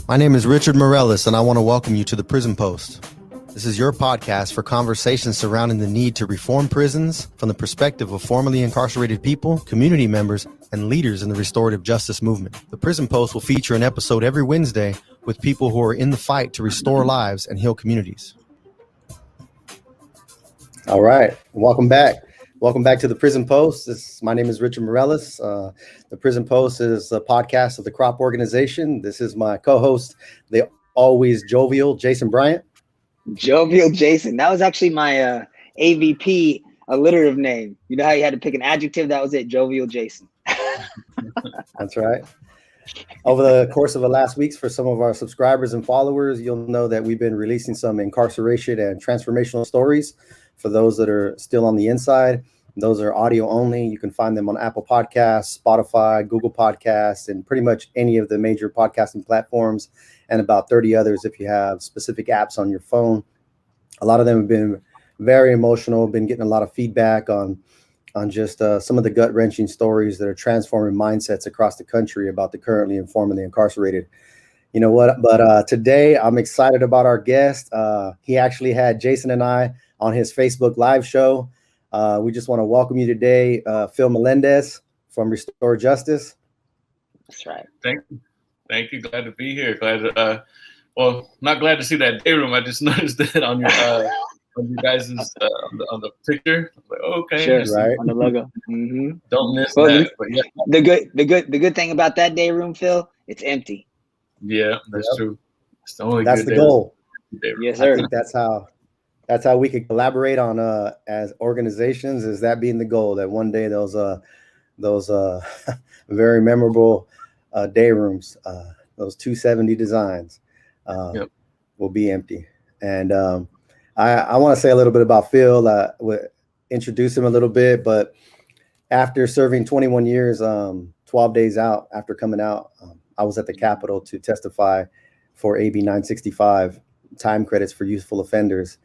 My name is Richard Mireles, and I want to welcome you to the Prison Post. This is your podcast for conversations surrounding the need to reform prisons from the perspective of formerly incarcerated people, community members, and leaders in the restorative justice movement. The Prison Post will feature an episode every Wednesday with people who are in the fight to restore lives and heal communities. All right. Welcome back. Welcome back to the Prison Post. My name is Richard Mireles. The Prison Post is a podcast of the Crop Organization. This is my co-host, the always jovial Jason Bryant. Jovial Jason. That was actually my AVP alliterative name. You know how you had to pick an adjective? That was it, Jovial Jason. That's right. Over the course of the last weeks, for some of our subscribers and followers, you'll know that we've been releasing some incarceration and transformational stories. For those that are still on the inside, those are audio only. You can find them on Apple Podcasts, Spotify, Google Podcasts, and pretty much any of the major podcasting platforms, and about 30 others if you have specific apps on your phone. A lot of them have been very emotional, been getting a lot of feedback on just some of the gut-wrenching stories that are transforming mindsets across the country about the currently and formerly incarcerated. You know what? But today I'm excited about our guest. He actually had Jason and I on his Facebook Live show. We just want to welcome you today, Phil Melendez from Restore Justice. That's right. Thank you. Glad to be here. Glad to, not glad to see that day room. I just noticed that on your on you guys' on the picture. I was like, okay, sure, right on the logo. Mm-hmm. Don't miss that. But yeah. The good thing about that day room, Phil, it's empty. Yeah, that's true. It's the only. That's good the goal. Yes, sir. I think that's how we can collaborate on as organizations. Is that being the goal? That one day those very memorable day rooms, those 270 designs, will be empty. And I want to say a little bit about Phil. Introduce him a little bit, but after serving 21 years, 12 days out after coming out, I was at the Capitol to testify for AB 965, time credits for youthful offenders.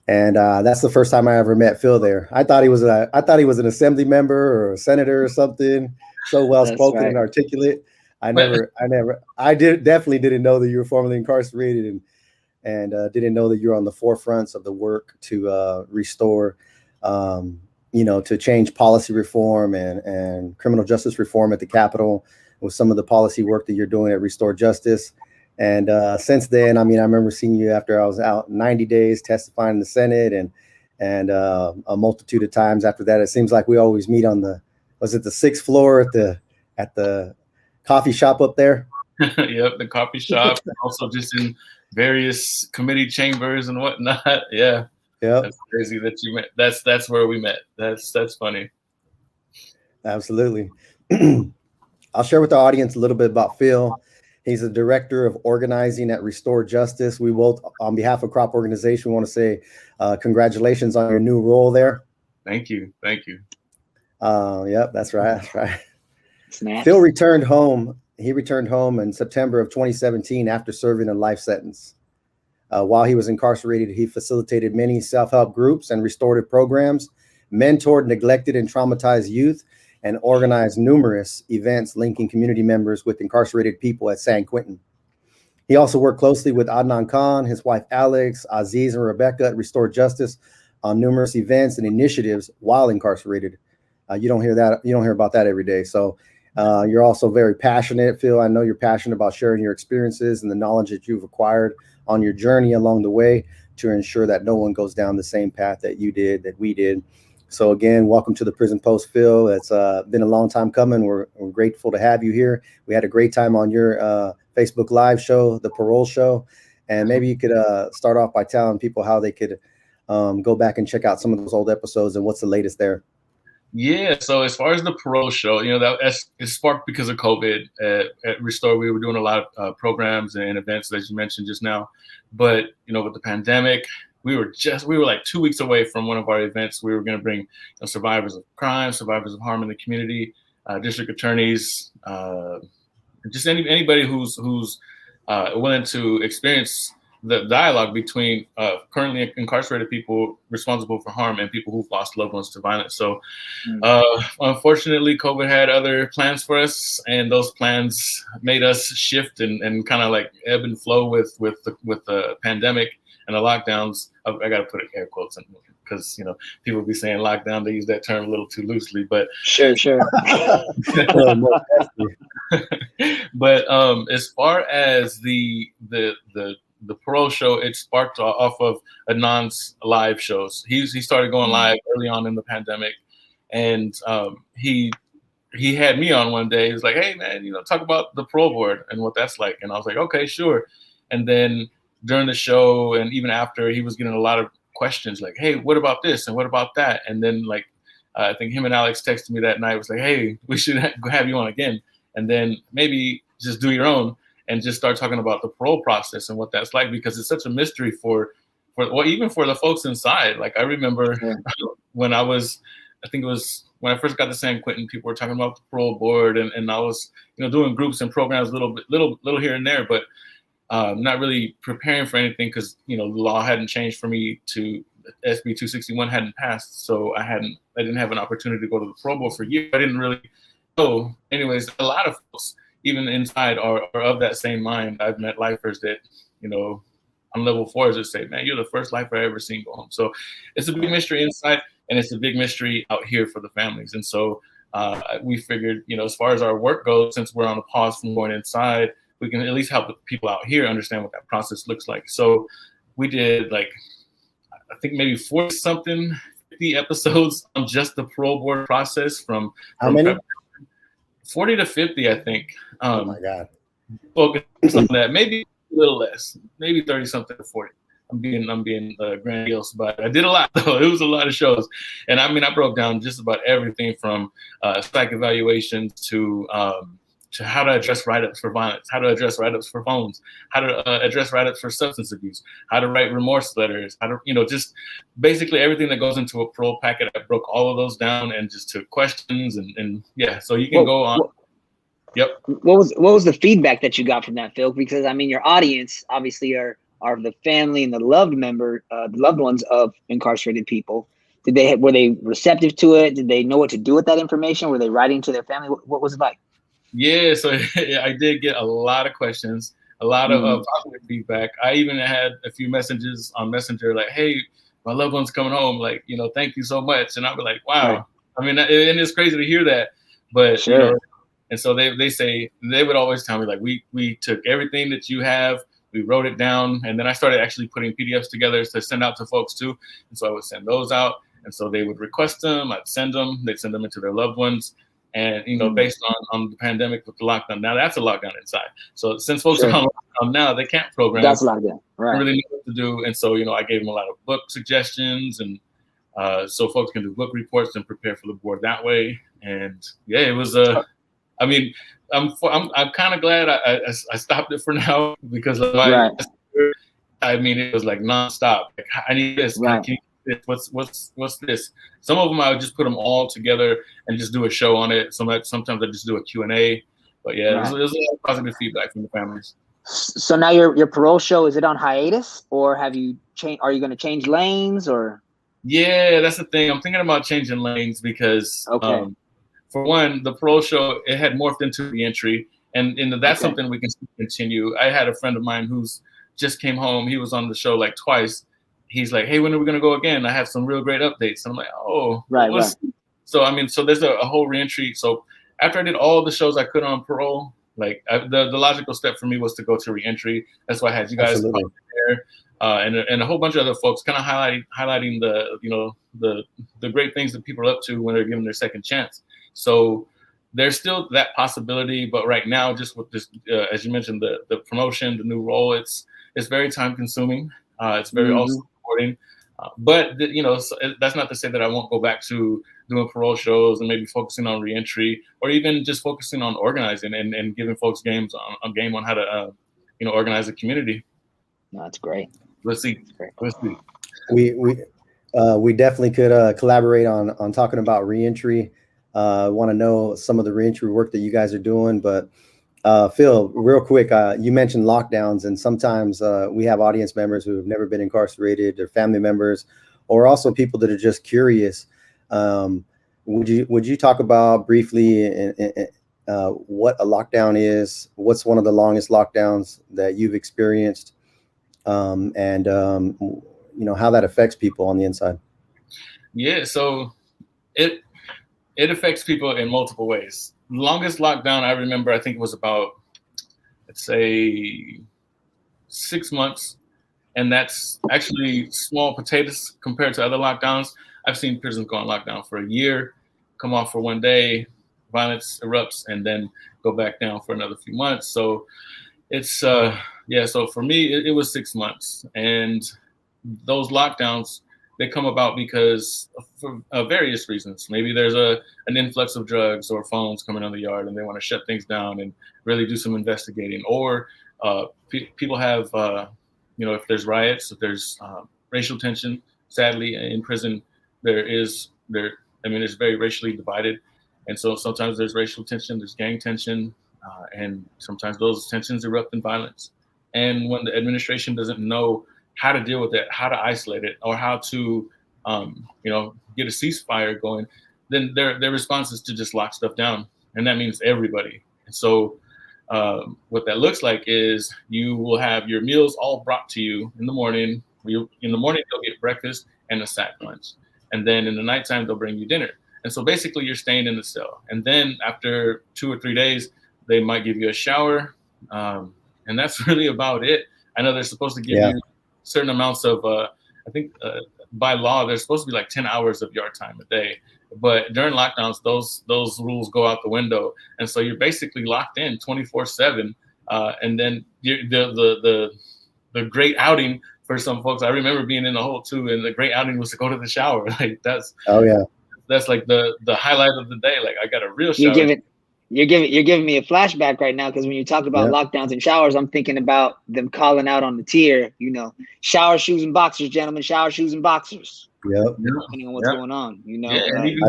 And that's the first time I ever met Phil there. I thought he was an assembly member or a senator or something. So well spoken and articulate. I definitely didn't know that you were formerly incarcerated, and didn't know that you're on the forefronts of the work to restore, to change policy reform and criminal justice reform at the Capitol with some of the policy work that you're doing at Restore Justice. And since then, I remember seeing you after I was out 90 days testifying in the Senate, and a multitude of times after that. It seems like we always meet on the 6th floor at the coffee shop up there? Yep, the coffee shop. Also just in various committee chambers and whatnot. Yeah. Yeah. That's crazy that you met. That's where we met. That's funny. Absolutely. I'll share with the audience a little bit about Phil. He's the director of organizing at Restore Justice. We both, on behalf of Crop Organization, want to say congratulations on your new role there. Thank you. Yep, that's right. Snaps. Phil returned home. He returned home in September of 2017 after serving a life sentence. While he was incarcerated, he facilitated many self-help groups and restorative programs, mentored neglected and traumatized youth, and organized numerous events linking community members with incarcerated people at San Quentin. He also worked closely with Adnan Khan, his wife Alex, Aziz, and Rebecca at Restore Justice on numerous events and initiatives while incarcerated. You don't hear about that every day. So you're also very passionate, Phil. I know you're passionate about sharing your experiences and the knowledge that you've acquired on your journey along the way to ensure that no one goes down the same path that you did, that we did. So again, welcome to the Prison Post, Phil. It's been a long time coming. We're grateful to have you here. We had a great time on your Facebook Live show, the Parole Show. And maybe you could start off by telling people how they could go back and check out some of those old episodes and what's the latest there. Yeah, so as far as the Parole Show, it's sparked because of COVID. At Restore, we were doing a lot of programs and events, as you mentioned just now. But, with the pandemic, we were like 2 weeks away from one of our events. We were going to bring survivors of crime, survivors of harm in the community, district attorneys, just anybody who's willing to experience the dialogue between currently incarcerated people responsible for harm and people who've lost loved ones to violence. So unfortunately, COVID had other plans for us, and those plans made us shift and kind of like ebb and flow with the pandemic and the lockdowns. I got to put air quotes in because, you know, people be saying lockdown, they use that term a little too loosely, but sure. But as far as the parole show, it sparked off of Adnan's live shows. He started going live early on in the pandemic, and he had me on one day. He was like, "Hey man, you know, talk about the parole board and what that's like." And I was like, "Okay, sure." And then during the show and even after, he was getting a lot of questions like, "Hey, what about this and what about that?" And then like I think him and Alex texted me that night. Was like, "Hey, we should have you on again, and then maybe just do your own and just start talking about the parole process and what that's like, because it's such a mystery for even for the folks inside." Like I remember when I think it was when I first got to San Quentin, people were talking about the parole board, and I was, you know, doing groups and programs little here and there, but not really preparing for anything because, you know, the law hadn't changed for me to SB 261 hadn't passed. So I didn't have an opportunity to go to the parole board for years. I didn't really know. Anyways, a lot of folks, even inside, are of that same mind. I've met lifers that, you know, on level 4s that say, "Man, you're the first lifer I ever seen go home." So it's a big mystery inside, and it's a big mystery out here for the families. And so we figured, you know, as far as our work goes, since we're on a pause from going inside, we can at least help the people out here understand what that process looks like. So we did like, I think maybe 40 episodes on just the parole board process from how many? 40 to 50, I think. Oh my God. Focus on that, maybe a little less, maybe 30 something to 40. I'm being grandiose, but I did a lot though. It was a lot of shows, and I mean, I broke down just about everything from psych evaluations to how to address write-ups for violence, how to address write-ups for phones, how to address write-ups for substance abuse, how to write remorse letters, how to, you know, just basically everything that goes into a parole packet. I broke all of those down and just took questions and yeah, so you can go on. Yep. What was the feedback that you got from that, Phil? Because I mean, your audience obviously are the family and the loved ones of incarcerated people. Were they receptive to it? Did they know what to do with that information? Were they writing to their family? What was it like? Yeah, so I did get a lot of questions, a lot of positive feedback. I even had a few messages on Messenger like, "Hey, my loved one's coming home. Like, you know, thank you so much." And I'd be like, "Wow." Right. I mean, and it's crazy to hear that, but sure. You know, and so they would always tell me like, we took everything that you have, we wrote it down, and then I started actually putting PDFs together to send out to folks too. And so I would send those out, and so they would request them, I'd send them, they'd send them into their loved ones. And, you know, based on the pandemic with the lockdown, now that's a lockdown inside. So since folks are on lockdown now, they can't program. That's a lockdown, right? Really know what to do. And so, you know, I gave them a lot of book suggestions, and so folks can do book reports and prepare for the board that way. And yeah, it was I mean, I'm kind of glad I stopped it for now, because I mean, it was like nonstop. Like, I need this. Right. What's this? Some of them I would just put them all together and just do a show on it. Sometimes I just do a Q&A. But yeah, right. There's a lot of positive feedback from the families. So now your parole show, is it on hiatus, or have you changed? Are you going to change lanes, or? Yeah, that's the thing. I'm thinking about changing lanes because, for one, the parole show, it had morphed into reentry, and that's something we can continue. I had a friend of mine who's just came home. He was on the show like twice. He's like, "Hey, when are we going to go again? I have some real great updates." And I'm like, "Oh, right. So, I mean, so there's a whole reentry. So after I did all the shows I could on parole, like the logical step for me was to go to reentry. That's why I had you guys there, and a whole bunch of other folks kind of highlighting the, you know, the great things that people are up to when they're given their second chance. So there's still that possibility, but right now, just with this, as you mentioned, the promotion, the new role, it's very time consuming. It's very also rewarding, but you know, that's not to say that I won't go back to doing parole shows and maybe focusing on reentry, or even just focusing on organizing and giving folks game on how to you know, organize a community. No, that's great. Let's see. We definitely could collaborate on talking about reentry. Want to know some of the reentry work that you guys are doing, but Phil, real quick, you mentioned lockdowns, and sometimes we have audience members who have never been incarcerated, or family members, or also people that are just curious. Would you talk about briefly what a lockdown is? What's one of the longest lockdowns that you've experienced, and how that affects people on the inside? Yeah, so it affects people in multiple ways. The longest lockdown I remember, I think, was about, let's say, 6 months. And that's actually small potatoes compared to other lockdowns. I've seen prisons go on lockdown for a year, come off for one day, violence erupts, and then go back down for another few months. So it's, so for me, it was 6 months. And those lockdowns, they come about because for various reasons. Maybe there's an influx of drugs or phones coming on the yard and they want to shut things down and really do some investigating. Or people have, if there's riots, if there's racial tension, sadly in prison, it's very racially divided. And so sometimes there's racial tension, there's gang tension, and sometimes those tensions erupt in violence. And when the administration doesn't know how to deal with it, how to isolate it, or how to, get a ceasefire going, then their response is to just lock stuff down. And that means everybody. And so what that looks like is you will have your meals all brought to you in the morning. In the morning, you'll get breakfast and a sack lunch. And then in the nighttime, they'll bring you dinner. And so basically you're staying in the cell. And then after 2 or 3 days, they might give you a shower. And that's really about it. I know they're supposed to give you certain amounts of, by law, there's supposed to be like 10 hours of yard time a day. But during lockdowns, those rules go out the window. And so you're basically locked in 24/7. And then the great outing for some folks, I remember being in the hole too, and the great outing was to go to the shower. Like that's like the highlight of the day. Like I got a real shower. You're giving me a flashback right now, because when you talk about lockdowns and showers, I'm thinking about them calling out on the tier, shower shoes and boxers, gentlemen, shower shoes and boxers. Depending on what's going on, And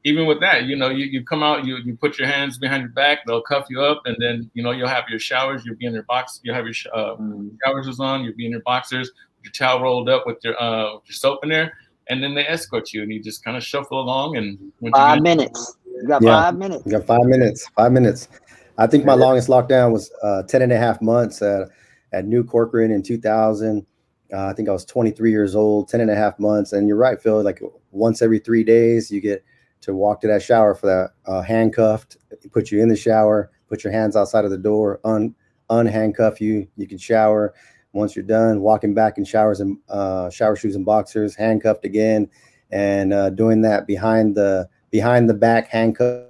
even with that, you come out, you put your hands behind your back, they'll cuff you up, and then you'll have your showers, you'll be in your box, you'll have your shower shoes on, you'll be in your boxers, with your towel rolled up with your soap in there, and then they escort you, and you just kind of shuffle along. And 5 minutes. You got 5 minutes. You got 5 minutes. 5 minutes. I think my longest lockdown was 10.5 months at New Corcoran in 2000. I think I was 23 years old, 10.5 months. And you're right, Phil, like once every 3 days, you get to walk to that shower for that handcuffed, put you in the shower, put your hands outside of the door, unhandcuff you. You can shower. Once you're done, walking back in showers and shower shoes and boxers, handcuffed again, and doing that behind the back, handcuffed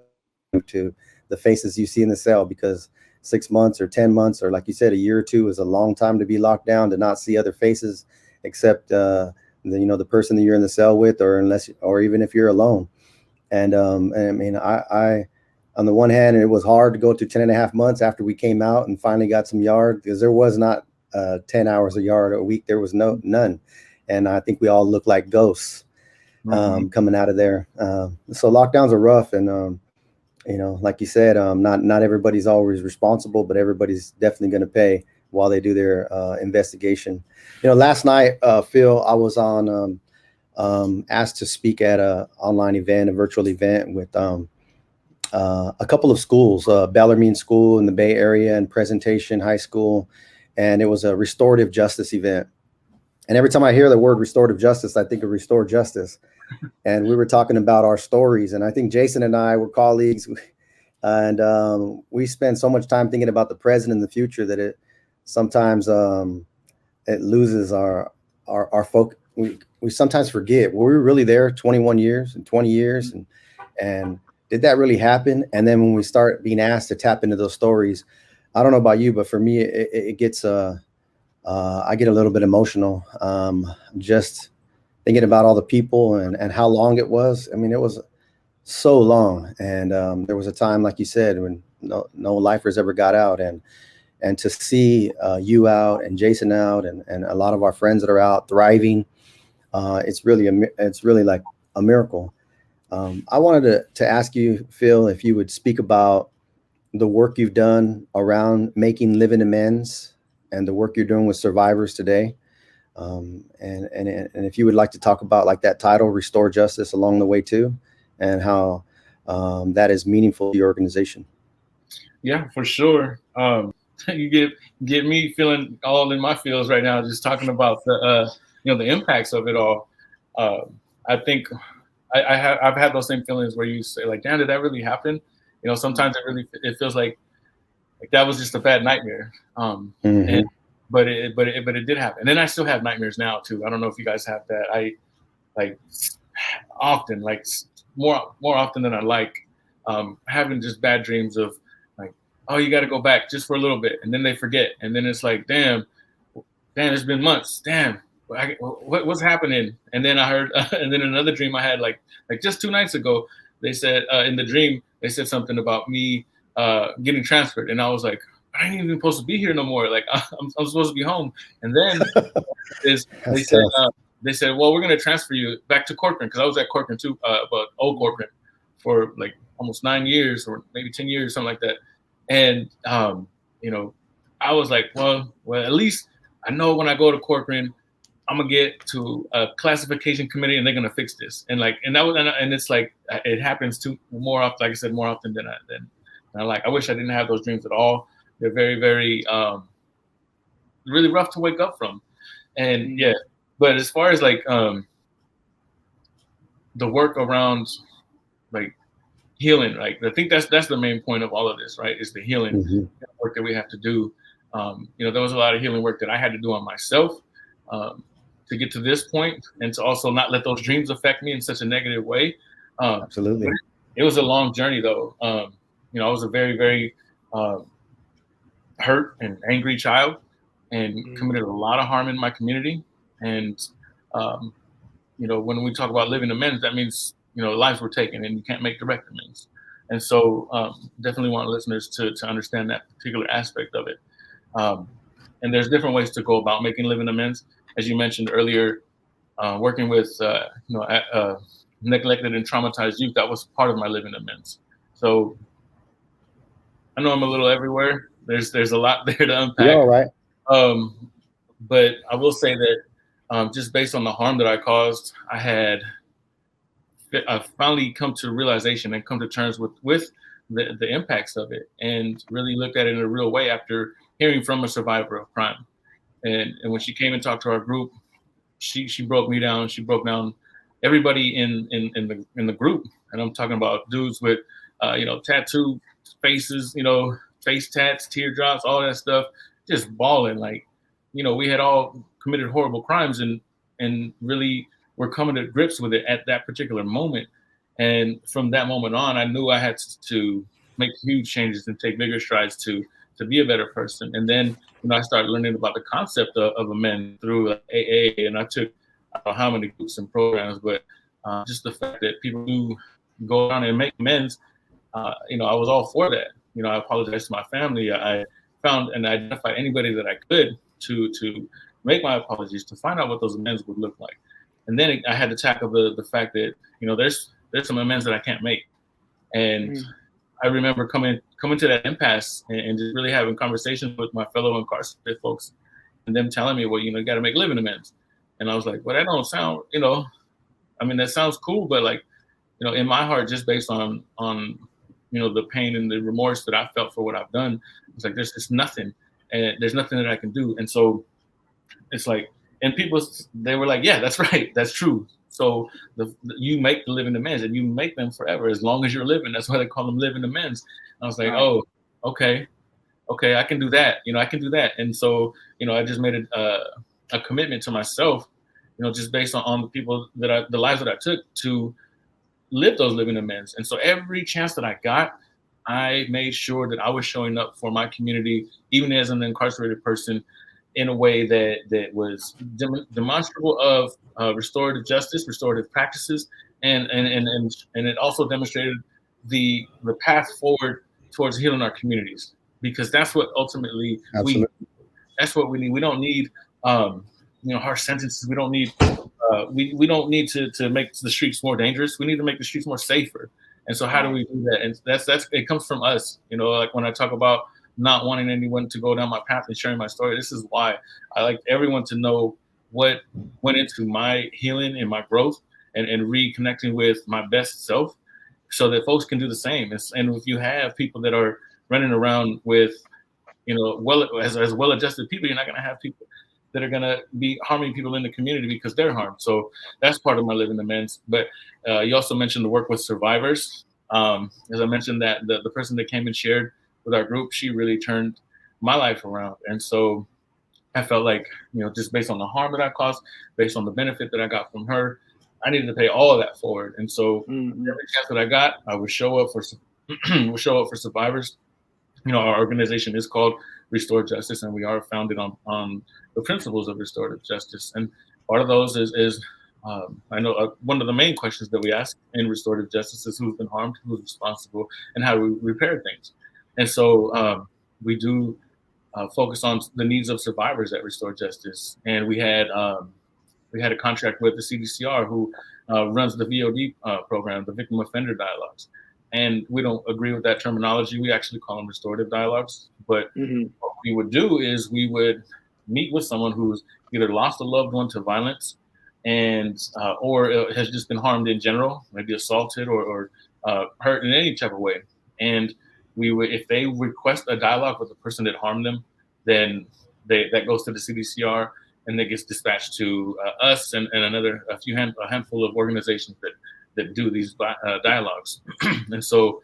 to the faces you see in the cell, because 6 months or 10 months, or like you said, a year or two is a long time to be locked down, to not see other faces except the person that you're in the cell with, or even if you're alone. And I mean, I on the one hand, it was hard to go to 10.5 months after we came out and finally got some yard, because there was not 10 hours a yard a week. There was none. And I think we all looked like ghosts coming out of there. So lockdowns are rough. And, like you said, not everybody's always responsible, but everybody's definitely going to pay while they do their investigation. Last night, Phil, I was on asked to speak at a virtual event with a couple of schools, Bellarmine School in the Bay Area and Presentation High School. And it was a restorative justice event. And every time I hear the word restorative justice, I think of restore justice. And we were talking about our stories. And I think Jason and I were colleagues. And we spend so much time thinking about the present and the future that it sometimes it loses our focus. We sometimes forget, were we really there 21 years and 20 years? And did that really happen? And then when we start being asked to tap into those stories, I don't know about you, but for me, it gets, I get a little bit emotional just thinking about all the people and how long it was. I mean, it was so long. And there was a time, like you said, when no lifers ever got out. And to see you out and Jason out and a lot of our friends that are out thriving, it's really like a miracle. I wanted to ask you, Phil, if you would speak about the work you've done around making living amends and the work you're doing with survivors today. And if you would like to talk about like that title, Restore Justice, along the way too, and how that is meaningful to your organization. Yeah, for sure. You get me feeling all in my feels right now, just talking about the the impacts of it all. I think I've had those same feelings where you say like, damn, did that really happen? Sometimes it feels like that was just a bad nightmare. And but it did happen. And then I still have nightmares now too. I don't know if you guys have that. I like often, like more often than I like, having just bad dreams of like, oh, you got to go back just for a little bit, and then they forget, and then it's like, damn, it's been months, damn, what's happening? And then I heard, and then another dream I had like just 2 nights ago, they said in the dream they said something about me getting transferred, and I was like, I ain't even supposed to be here no more. Like I'm supposed to be home. And then they said, well, we're gonna transfer you back to Corcoran, because I was at Corcoran too, but old Corcoran, for like almost 9 years or maybe 10 years, something like that. And I was like, well, at least I know when I go to Corcoran, I'm gonna get to a classification committee and they're gonna fix this. And it's like it happens more often, like I said, more often than I like. I wish I didn't have those dreams at all. They're very, very really rough to wake up from. And yeah, but as far as like the work around like healing, like I think that's the main point of all of this, right? Is the healing work that we have to do. There was a lot of healing work that I had to do on myself to get to this point, and to also not let those dreams affect me in such a negative way. Absolutely. It was a long journey though. I was a very, very hurt and angry child, and committed a lot of harm in my community. And when we talk about living amends, that means lives were taken, and you can't make direct amends. And so definitely want listeners to understand that particular aspect of it. And there's different ways to go about making living amends. As you mentioned earlier, working with neglected and traumatized youth, that was part of my living amends. So I know I'm a little everywhere. There's a lot there to unpack. You're all right. But I will say that just based on the harm that I caused, I finally come to realization and come to terms with the impacts of it, and really looked at it in a real way after hearing from a survivor of crime. And when she came and talked to our group, she broke me down. She broke down everybody in the group, and I'm talking about dudes with tattoo faces, face tats, teardrops, all that stuff, just bawling. Like, we had all committed horrible crimes and really were coming to grips with it at that particular moment. And from that moment on, I knew I had to make huge changes and take bigger strides to be a better person. And then, I started learning about the concept of amends through AA, and I took I don't know how many groups and programs, but just the fact that people do go around and make amends, I was all for that. I apologized to my family. I found and identified anybody that I could to make my apologies, to find out what those amends would look like. And then I had to tackle the fact that, there's some amends that I can't make. And I remember coming to that impasse and just really having conversations with my fellow incarcerated folks, and them telling me, well, you got to make living amends. And I was like, well, that don't sound, that sounds cool, but like, in my heart, just based on the pain and the remorse that I felt for what I've done, it's like, there's just nothing, and there's nothing that I can do. And so it's like, and people, they were like, yeah, that's right. That's true. So you make the living amends, and you make them forever, as long as you're living. That's why they call them living amends. And I was like, oh, okay, I can do that. I can do that. And so, I just made a commitment to myself, just based on the people the lives that I took, to live those living amends. And so every chance that I got, I made sure that I was showing up for my community, even as an incarcerated person, in a way that was demonstrable of restorative justice, restorative practices, and it also demonstrated the path forward towards healing our communities, because that's what ultimately that's what we need. We don't need harsh sentences. We don't need we don't need to make the streets more dangerous. We need to make the streets more safer. And so how do we do that? And that's it comes from us. You know, like when I talk about not wanting anyone to go down my path and sharing my story, this is why I like everyone to know what went into my healing and my growth and reconnecting with my best self, so that folks can do the same. And if you have people that are running around with, you know, as well-adjusted people, you're not going to have people that are going to be harming people in the community because they're harmed. So that's part of my living amends. But you also mentioned the work with survivors. As I mentioned, that the person that came and shared with our group, she really turned my life around. And so I felt like, you know, just based on the harm that I caused, based on the benefit that I got from her, I needed to pay all of that forward. And so every chance that I got, I would show up for survivors. You know, our organization is called Restore Justice, and we are founded on the principles of restorative justice. And part of those is I know one of the main questions that we ask in restorative justice is who's been harmed, who's responsible, and how do we repair things. And so we do focus on the needs of survivors at Restore Justice. And we had a contract with the CDCR, who runs the VOD program, the Victim Offender Dialogues. And we don't agree with that terminology. We actually call them restorative dialogues. But what we would do is we would meet with someone who's either lost a loved one to violence and or has just been harmed in general, maybe assaulted or hurt in any type of way. And we would, if they request a dialogue with the person that harmed them, then that goes to the CDCR, and that gets dispatched to us and a handful of organizations that do these dialogues. And so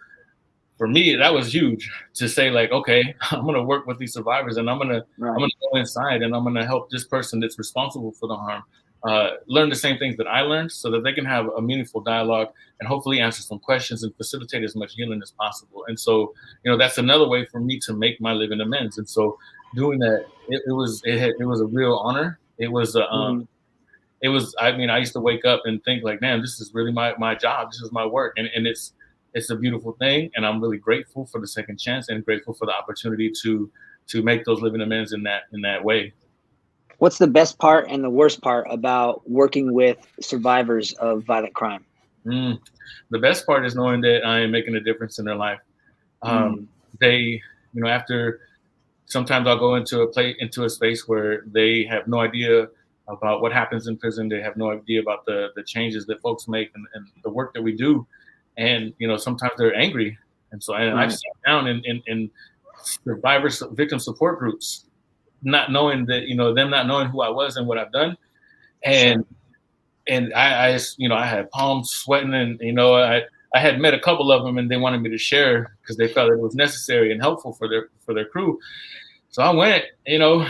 for me, that was huge to say, like, okay, I'm going to work with these survivors, and I'm going to go inside, and I'm going to help this person that's responsible for the harm learn the same things that I learned, so that they can have a meaningful dialogue and hopefully answer some questions and facilitate as much healing as possible. And so, you know, that's another way for me to make my living amends. And so doing that, it was a real honor. It was I mean, I used to wake up and think like, man, this is really my job. This is my work. And it's a beautiful thing. And I'm really grateful for the second chance and grateful for the opportunity to make those living amends in that way. What's the best part and the worst part about working with survivors of violent crime? The best part is knowing that I am making a difference in their life. They, you know, after sometimes I'll go into a space where they have no idea about what happens in prison. They have no idea about the changes that folks make and the work that we do. And, you know, sometimes they're angry. And so I've sat down in victim support groups, not knowing that, you know, them not knowing who I was and what I've done. And I you know, I had palms sweating, and, you know, I had met a couple of them, and they wanted me to share because they felt it was necessary and helpful for their crew. So I went, you know,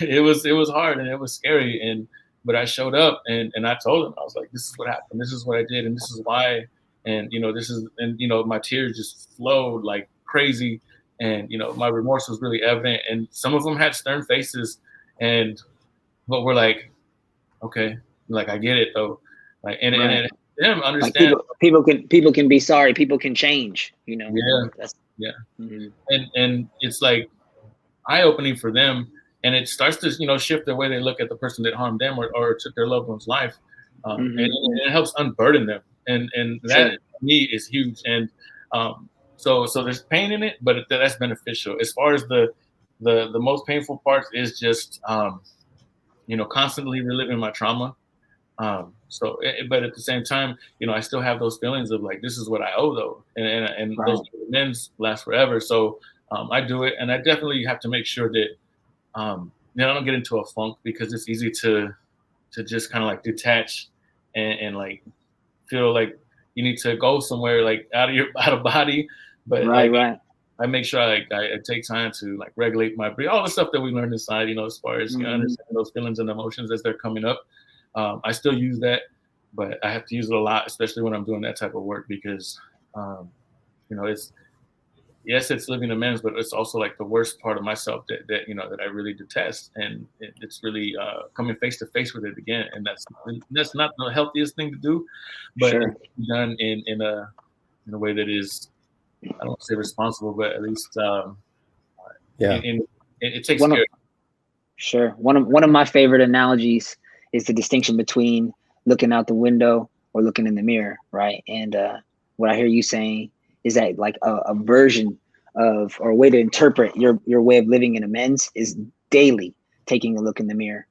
it was hard and it was scary. But I showed up and I told them, I was like, this is what happened. This is what I did. And this is why. And, you know, you know, my tears just flowed like crazy. And, you know, my remorse was really evident. And some of them had stern faces, but we're like, okay, like, I get it though. Like, and them understand. Like people can be sorry. People can change, you know? Yeah. And it's like eye-opening for them. And it starts to, you know, shift the way they look at the person that harmed them or took their loved one's life. And it helps unburden them. And that to me is huge. And so there's pain in it, but that's beneficial. As far as the most painful part is just, you know, constantly reliving my trauma. But at the same time, you know, I still have those feelings of like, this is what I owe though. And those amends last forever. So I do it. And I definitely have to make sure that, you know, I don't get into a funk, because it's easy to just kind of like detach and like feel like you need to go somewhere like out of body. But I make sure I take time to like regulate my breathing, all the stuff that we learned inside, you know, as far as you know, understanding those feelings and emotions as they're coming up. I still use that, but I have to use it a lot, especially when I'm doing that type of work, because, you know, it's living amends, but it's also like the worst part of myself that you know, that I really detest. And it's really coming face to face with it again. And that's not the healthiest thing to do, but it's done in a way that is, I don't want to say responsible, but at least it takes care. Sure. One of my favorite analogies is the distinction between looking out the window or looking in the mirror, right? And what I hear you saying is that like a version of, or a way to interpret your way of living in amends is daily taking a look in the mirror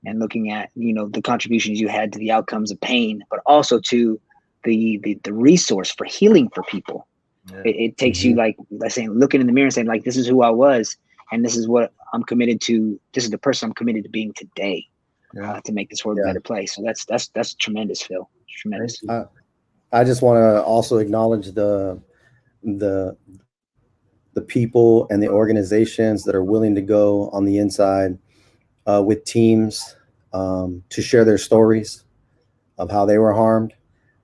and looking at, the contributions you had to the outcomes of pain, but also to the resource for healing for people. Yeah. It takes you like saying, looking in the mirror and saying like, this is who I was, and this is what I'm committed to. This is the person I'm committed to being today, to make this world a better place. So that's tremendous, Phil. It's tremendous. I just want to also acknowledge the people and the organizations that are willing to go on the inside with teams to share their stories of how they were harmed.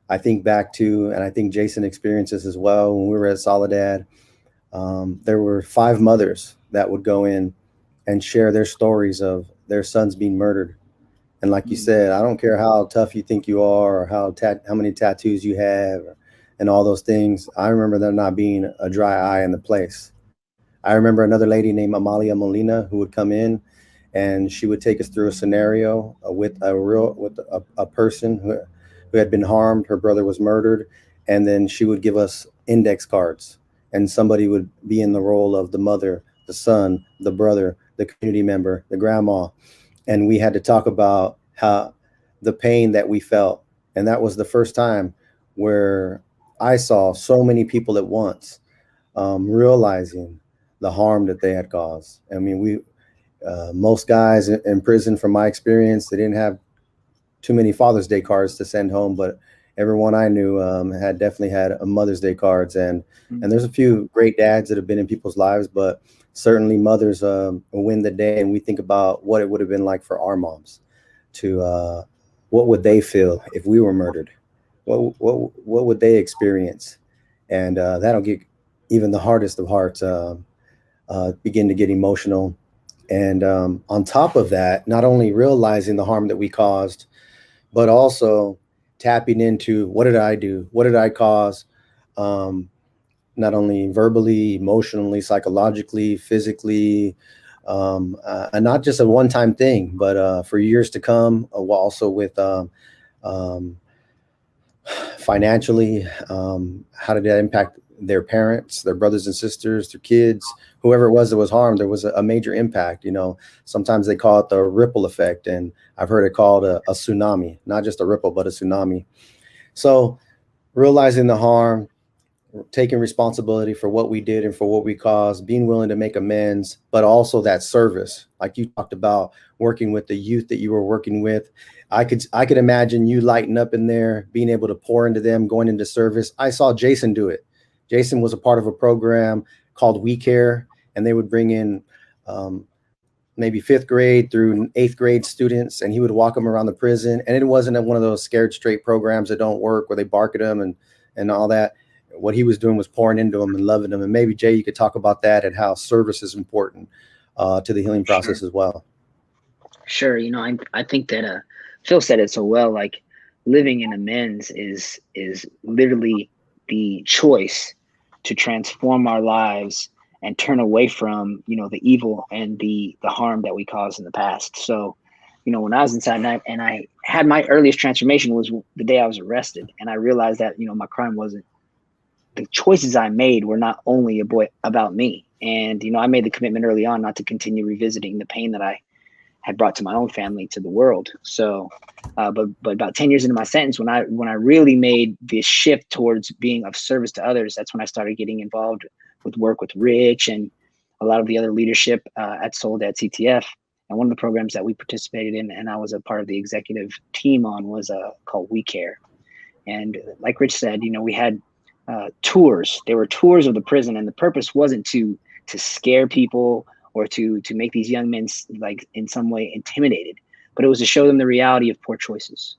I think back to, and I think Jason experienced this as well, when we were at Soledad, there were 5 mothers that would go in and share their stories of their sons being murdered. And like you said, I don't care how tough you think you are or how many tattoos you have and all those things. I remember there not being a dry eye in the place. I remember another lady named Amalia Molina who would come in and she would take us through a scenario with a person who had been harmed. Her brother was murdered. And then she would give us index cards, and somebody would be in the role of the mother, the son, the brother, the community member, the grandma. And we had to talk about how the pain that we felt. And that was the first time where I saw so many people at once realizing the harm that they had caused. I mean, most guys in prison, from my experience, they didn't have too many Father's Day cards to send home, but everyone I knew had definitely had a Mother's Day cards. And there's a few great dads that have been in people's lives, but certainly mothers win the day. And we think about what it would have been like for our moms to, what would they feel if we were murdered? What would they experience? And that'll get even the hardest of hearts begin to get emotional. And on top of that, not only realizing the harm that we caused, but also tapping into, what did I do? What did I cause? Not only verbally, emotionally, psychologically, physically, and not just a one-time thing, but for years to come, also with financially, how did that impact their parents, their brothers and sisters, their kids, whoever it was that was harmed? There was a major impact. Sometimes they call it the ripple effect, and I've heard it called a tsunami, not just a ripple, but a tsunami. So realizing the harm, taking responsibility for what we did and for what we caused, being willing to make amends, but also that service, like you talked about, working with the youth that you were working with. I could imagine you lighting up in there, being able to pour into them, going into service. I saw Jason do it. Jason was a part of a program called We Care, and they would bring in maybe 5th grade through 8th grade students, and he would walk them around the prison. And it wasn't one of those scared straight programs that don't work, where they bark at them and all that. What he was doing was pouring into them and loving them. And maybe, Jay, you could talk about that and how service is important to the healing process as well. Sure. I think that Phil said it so well. Like, living in amends is literally the choice to transform our lives and turn away from, the evil and the harm that we caused in the past. So, when I was inside and I had my earliest transformation was the day I was arrested. And I realized that, my crime wasn't, the choices I made were not only about me. And, I made the commitment early on not to continue revisiting the pain that I had brought to my own family, to the world. So, but about 10 years into my sentence, when I really made this shift towards being of service to others, that's when I started getting involved with work with Rich and a lot of the other leadership at Soledad CTF. And one of the programs that we participated in, and I was a part of the executive team on, was called We Care. And like Rich said, we had tours. There were tours of the prison, and the purpose wasn't to scare people or to make these young men like in some way intimidated, but it was to show them the reality of poor choices.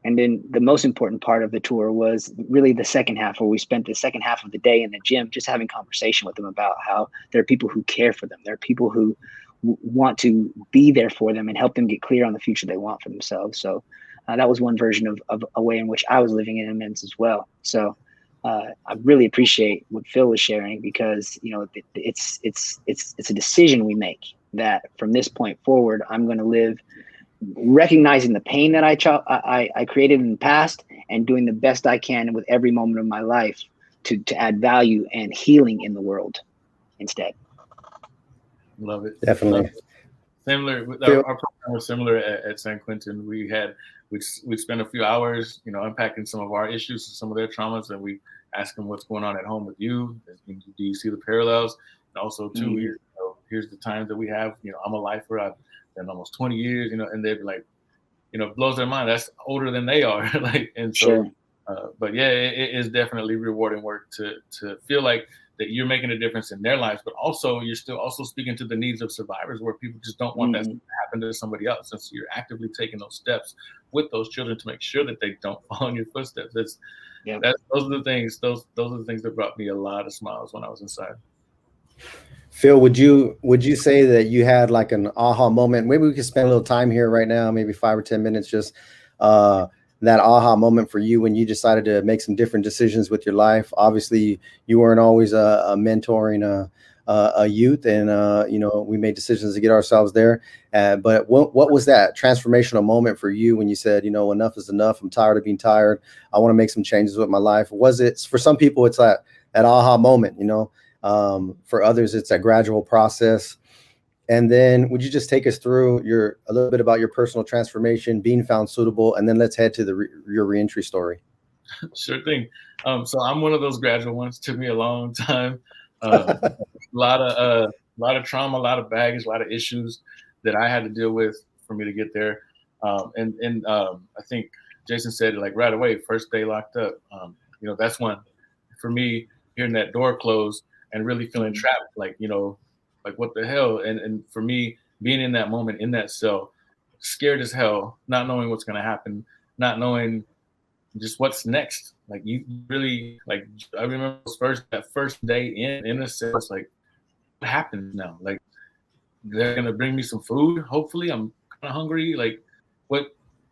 And then the most important part of the tour was really the second half, where we spent the second half of the day in the gym just having conversation with them about how there are people who care for them. There are people who want to be there for them and help them get clear on the future they want for themselves. So that was one version of a way in which I was living in amends as well. So I really appreciate what Phil was sharing, because it's a decision we make that from this point forward, I'm going to live recognizing the pain that I created in the past and doing the best I can with every moment of my life to add value and healing in the world instead. Love it. Definitely. Love it. Similar, our program was similar at San Quentin. We spent a few hours, unpacking some of our issues, some of their traumas, and we ask them what's going on at home with you. Do you see the parallels? And also, too, here's the time that we have. I'm a lifer. I've been almost 20 years. And they'd be like, it blows their mind. That's older than they are. And so, sure. But yeah, it is definitely rewarding work to feel like that you're making a difference in their lives, but also you're still also speaking to the needs of survivors, where people just don't want that to happen to somebody else. And so you're actively taking those steps with those children to make sure that they don't follow in your footsteps. Those are the things. Those are the things that brought me a lot of smiles when I was inside. Phil, would you say that you had like an aha moment? Maybe we could spend a little time here right now, maybe 5 or 10 minutes, just that aha moment for you when you decided to make some different decisions with your life. Obviously, you weren't always mentoring a youth, and we made decisions to get ourselves there. But what was that transformational moment for you when you said, enough is enough? I'm tired of being tired. I want to make some changes with my life. Was it, for some people, it's that aha moment, for others, it's a gradual process. And then would you just take us through a little bit about your personal transformation, being found suitable, and then let's head to your reentry story. Sure thing. So I'm one of those gradual ones. Took me a long time. A lot of trauma, a lot of baggage, a lot of issues that I had to deal with for me to get there. And I think Jason said it like right away, first day locked up. That's when, for me, hearing that door close and really feeling trapped, like what the hell? And for me, being in that moment, in that cell, scared as hell, not knowing what's going to happen, not knowing just what's next. Like you really, like, I remember that first day in a cell, it's like, what happens now? Like, they're going to bring me some food. Hopefully I'm kind of hungry. Like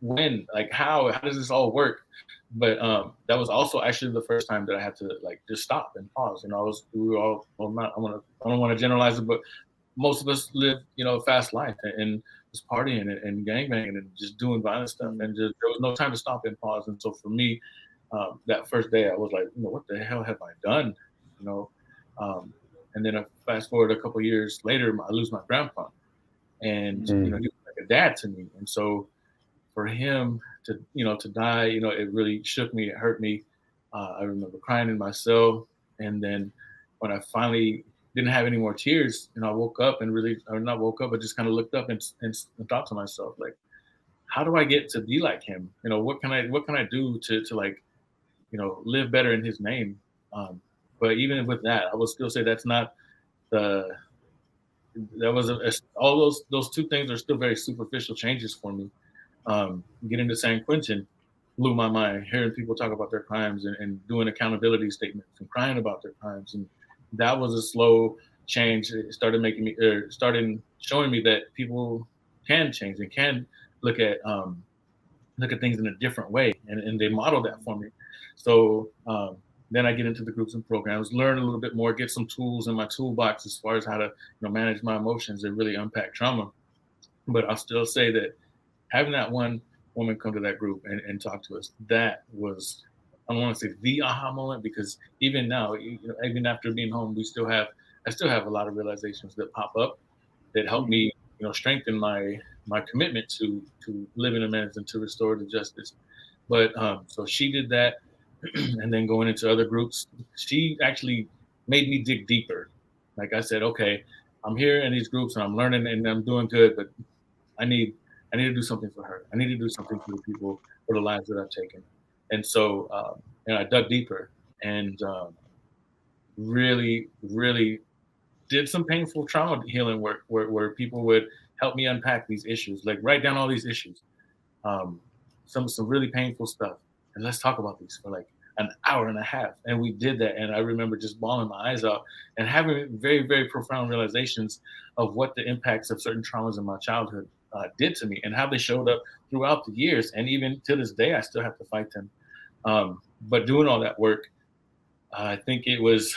when, like, how does this all work? But that was also actually the first time that I had to like just stop and pause. We were all, I don't want to generalize it, but most of us live, a fast life and was partying and gangbanging and just doing violent stuff, and just there was no time to stop and pause. And so for me, that first day, I was like, what the hell have I done? And then I fast forward a couple of years later, I lose my grandpa, and he was like a dad to me, and so for him to die, it really shook me. It hurt me. I remember crying in my cell. And then when I finally didn't have any more tears, I woke up and not woke up, but just kind of looked up and thought to myself, like, how do I get to be like him? What can I do to like, live better in his name? But even with that, I would still say that's not all those two things are still very superficial changes for me. Getting to San Quentin blew my mind, hearing people talk about their crimes and doing accountability statements and crying about their crimes. And that was a slow change. It started showing me that people can change and can look at things in a different way. And they modeled that for me. So then I get into the groups and programs, learn a little bit more, get some tools in my toolbox as far as how to manage my emotions and really unpack trauma. But I'll still say that having that one woman come to that group and talk to us, that was, I don't want to say the aha moment, because even now, even after being home, I still have a lot of realizations that pop up that help me, strengthen my commitment to living amends and to restorative justice. But so she did that, and then going into other groups, she actually made me dig deeper. Like I said, okay, I'm here in these groups and I'm learning and I'm doing good, but I need to do something for her. I need to do something for the people, for the lives that I've taken. And so, I dug deeper and really, really did some painful trauma healing work where people would help me unpack these issues, like write down all these issues, some really painful stuff. And let's talk about these for like an hour and a half. And we did that. And I remember just bawling my eyes out and having very, very profound realizations of what the impacts of certain traumas in my childhood did to me and how they showed up throughout the years. And even to this day, I still have to fight them. But doing all that work, I think it was,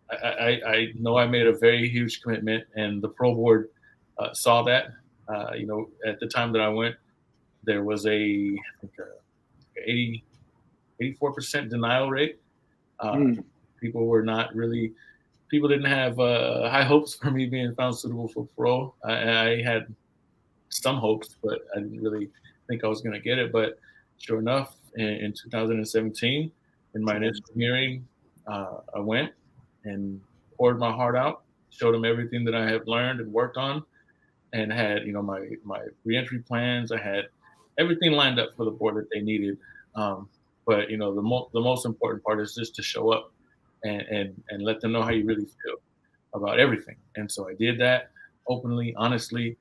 I know I made a very huge commitment, and the pro board saw that. At the time that I went, there was I think 84% denial rate. People didn't have high hopes for me being found suitable for parole. I had some hopes, but I didn't really think I was going to get it. But sure enough, in 2017, in my initial hearing, I went and poured my heart out, showed them everything that I had learned and worked on, and had my reentry plans. I had everything lined up for the board that they needed. But the most important part is just to show up and let them know how you really feel about everything. And so I did that openly, honestly.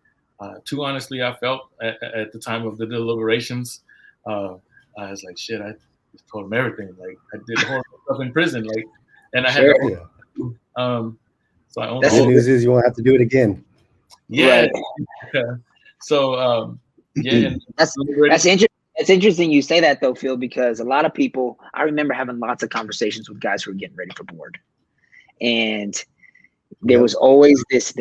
Too honestly, I felt at the time of the deliberations. I was like, shit, I just told them everything. Like, I did horrible stuff in prison. Like, and I had to. So I owned the good news is you won't have to do it again. Yeah. Right. So yeah, that's interesting. It's interesting you say that though, Phil, because a lot of people, I remember having lots of conversations with guys who were getting ready for board, and there was always this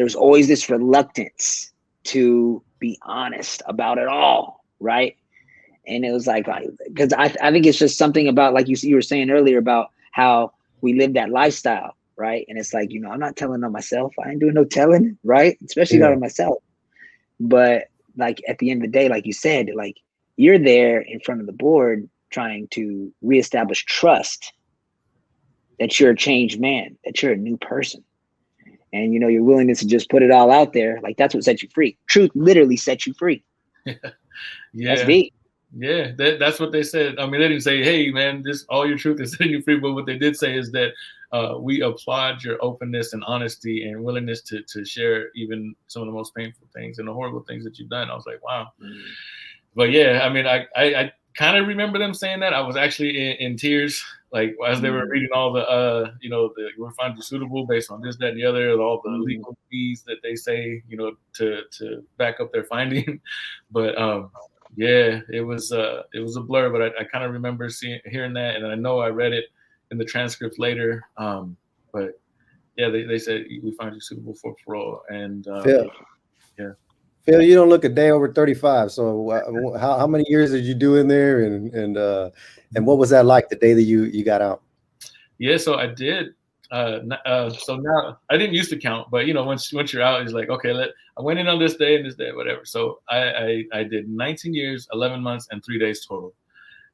reluctance to be honest about it all, right? And it was like, because I think it's just something about, like you were saying earlier, about how we live that lifestyle, right? And it's like, I'm not telling on myself. I ain't doing no telling, right? Especially not on myself. But like at the end of the day, like you said, like you're there in front of the board trying to reestablish trust that you're a changed man, that you're a new person. And your willingness to just put it all out there, like that's what sets you free. Truth literally sets you free. Yeah. That's deep. Yeah, that's what they said. I mean, they didn't say, "Hey, man, all your truth is setting you free." But what they did say is that we applaud your openness and honesty and willingness to share even some of the most painful things and the horrible things that you've done. I was like, wow. But yeah, I mean, I kind of remember them saying that. I was actually in tears, like as they were reading all the, we're finding you suitable based on this, that, and the other, all the legal fees that they say, to back up their finding. But yeah, it was a blur, but I kind of remember hearing that, and I know I read it in the transcript later. But yeah, they said we find you suitable for parole, and Phil, you don't look a day over 35. So how many years did you do in there, and what was that like the day that you got out? Yeah, so I did. So now I didn't used to count, but once you're out, it's like, okay, I went in on this day and this day, whatever. So I did 19 years, 11 months, and 3 days total,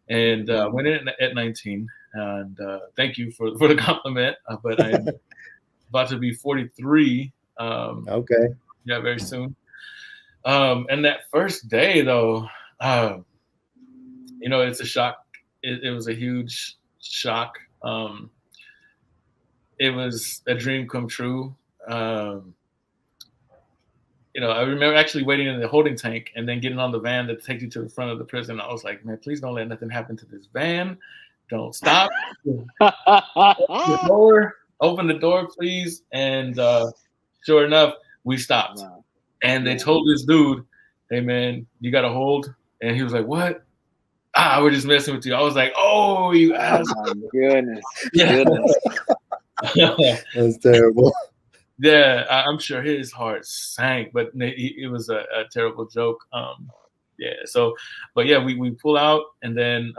and went in at 19. And thank you for the compliment, but I'm about to be 43. Okay. Yeah, very soon. And that first day, though, it's a shock. It was a huge shock. It was a dream come true. I remember actually waiting in the holding tank and then getting on the van that takes you to the front of the prison. I was like, man, please don't let nothing happen to this van. Don't stop. Open the door, please. And sure enough, we stopped. Wow. And they told this dude, hey, man, you got to hold. And he was like, what? We're just messing with you. I was like, oh, you asshole. Oh, my goodness. Yeah. That's terrible. Yeah, I'm sure his heart sank, but it was a terrible joke. Yeah, so, but yeah, we pull out, and then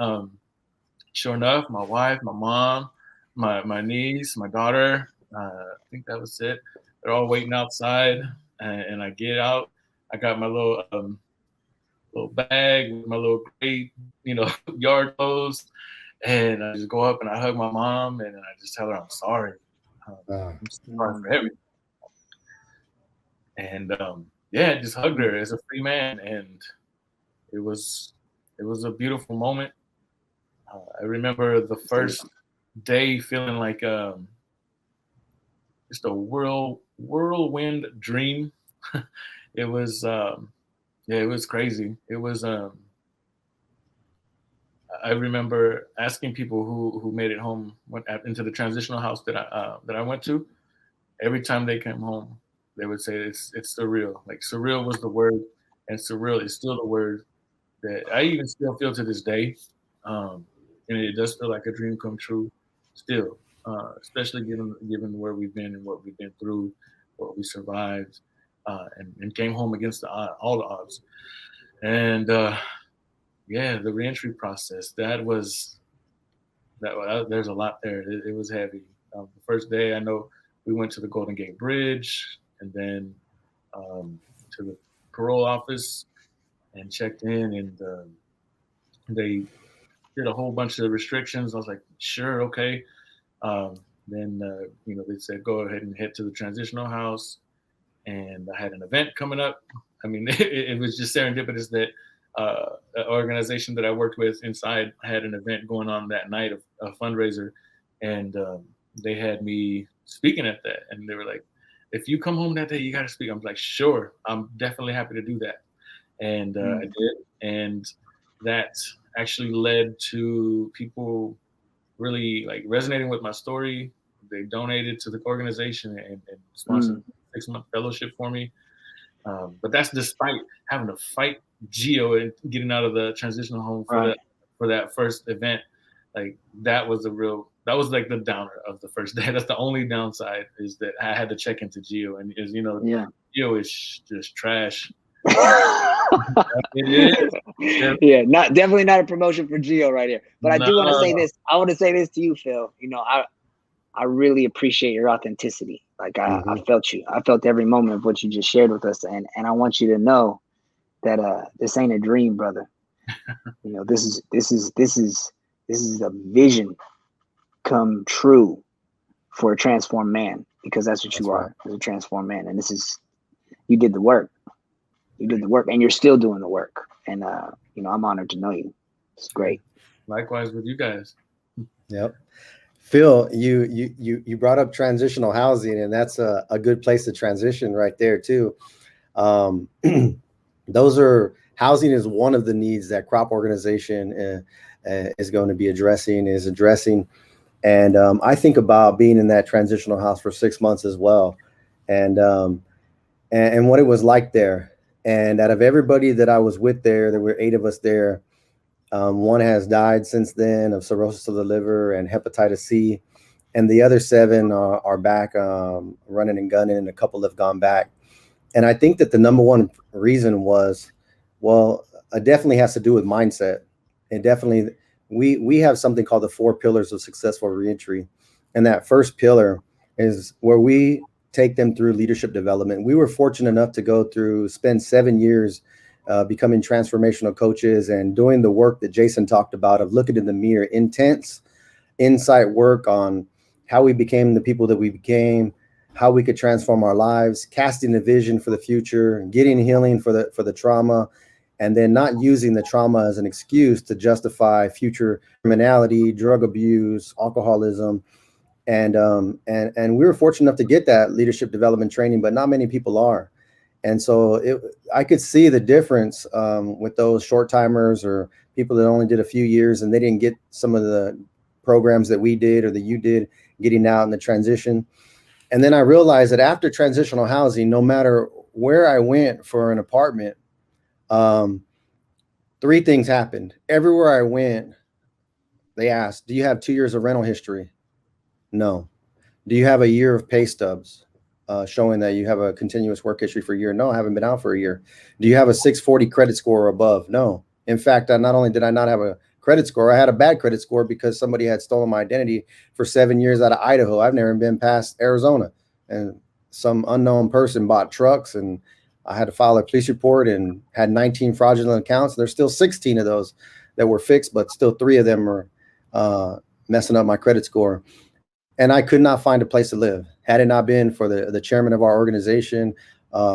sure enough, my wife, my mom, my niece, my daughter, I think that was it. They're all waiting outside, and I get out. I got my little bag with my little gray, yard clothes, and I just go up and I hug my mom, and I just tell her I'm sorry. I'm sorry for everything. And yeah, just hugged her as a free man, and it was a beautiful moment. I remember the first day feeling like just a whirlwind dream. It was it was crazy. It was I remember asking people who made it home into the transitional house that I went to. Every time they came home, they would say it's surreal. Like surreal was the word, and surreal is still the word that I even still feel to this day. And it does feel like a dream come true still, especially given where we've been and what we've been through, what we survived. and came home against all the odds. And yeah, the reentry process, there's a lot there. It was heavy. The first day, I know we went to the Golden Gate Bridge and then to the parole office and checked in, and they did a whole bunch of restrictions. I was like, sure, okay. Then they said go ahead and head to the transitional house, and I had an event coming up. I mean, it was just serendipitous that an organization that I worked with inside had an event going on that night, a fundraiser, and they had me speaking at that, and they were like, if you come home that day, you got to speak. I'm like, sure, I'm definitely happy to do that. And I did, and that actually led to people really like resonating with my story. They donated to the organization and sponsored a 6-month fellowship for me. But that's despite having to fight Geo and getting out of the transitional home for that first event. Like that was like the downer of the first day. That's the only downside, is that I had to check into Geo, and Geo is just trash. It is. Yeah, definitely not a promotion for Geo right here. But I do want to say this. I want to say this to you, Phil. I really appreciate your authenticity. Like I felt you. I felt every moment of what you just shared with us, and I want you to know that this ain't a dream, brother. This is a vision come true for a transformed man, because that's what you are, as a transformed man. And you did the work. You did the work, and you're still doing the work. And I'm honored to know you. It's great. Likewise with you guys. Yep. Phil, you brought up transitional housing, and that's a good place to transition right there too. Housing is one of the needs that Crop Organization is going to be addressing. And I think about being in that transitional house for 6 months as well, and what it was like there. And out of everybody that I was with there were 8 of us there. One has died since then of cirrhosis of the liver and hepatitis C, and the other 7 are back running and gunning, and a couple have gone back. And I think that the number one reason was, it definitely has to do with mindset. And definitely, we have something called the 4 pillars of successful reentry. And that first pillar is where we take them through leadership development. We were fortunate enough to spend 7 years becoming transformational coaches and doing the work that Jason talked about, of looking in the mirror, intense insight work on how we became the people that we became, how we could transform our lives, casting a vision for the future, getting healing for the trauma, and then not using the trauma as an excuse to justify future criminality, drug abuse, alcoholism. And we were fortunate enough to get that leadership development training, but not many people are. And so I could see the difference with those short timers or people that only did a few years and they didn't get some of the programs that we did or that you did, getting out in the transition. And then I realized that after transitional housing, no matter where I went for an apartment, 3 things happened. Everywhere I went, they asked, do you have 2 years of rental history? No. Do you have a year of pay stubs showing that you have a continuous work history for a year? No, I haven't been out for a year. Do you have a 640 credit score or above? No. In fact, not only did I not have a credit score, I had a bad credit score because somebody had stolen my identity for 7 years out of Idaho. I've never been past Arizona, and some unknown person bought trucks, and I had to file a police report and had 19 fraudulent accounts. There's still 16 of those that were fixed, but still 3 of them are messing up my credit score. And I could not find a place to live. Had it not been for the chairman of our organization,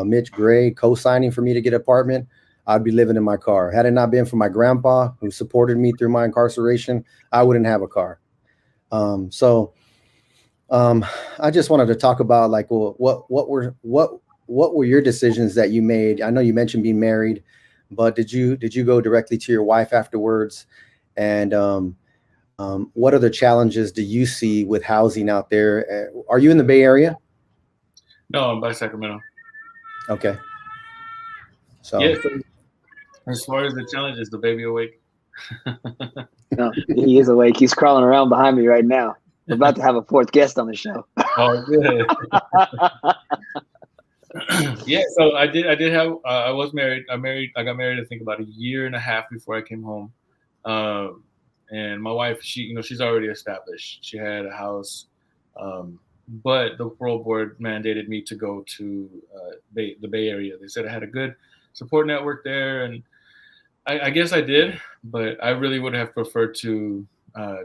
Mitch Gray, co-signing for me to get an apartment, I'd be living in my car. Had it not been for my grandpa, who supported me through my incarceration, I wouldn't have a car. So I just wanted to talk about, like, well, what were your decisions that you made? I know you mentioned being married, but did you go directly to your wife afterwards? And what other challenges do you see with housing out there? Are you in the Bay Area? No, I'm by Sacramento. Okay. So yeah, so as far as the challenges, the baby awake. No, he is awake. He's crawling around behind me right now. We're about to have a 4th guest on the show. Oh, good. Yeah, so I did have, I was married. I got married, I think about 1.5 years before I came home. And my wife, she's already established. She had a house, but the parole board mandated me to go to the Bay Area. They said I had a good support network there, and I guess I did, but I really would have preferred to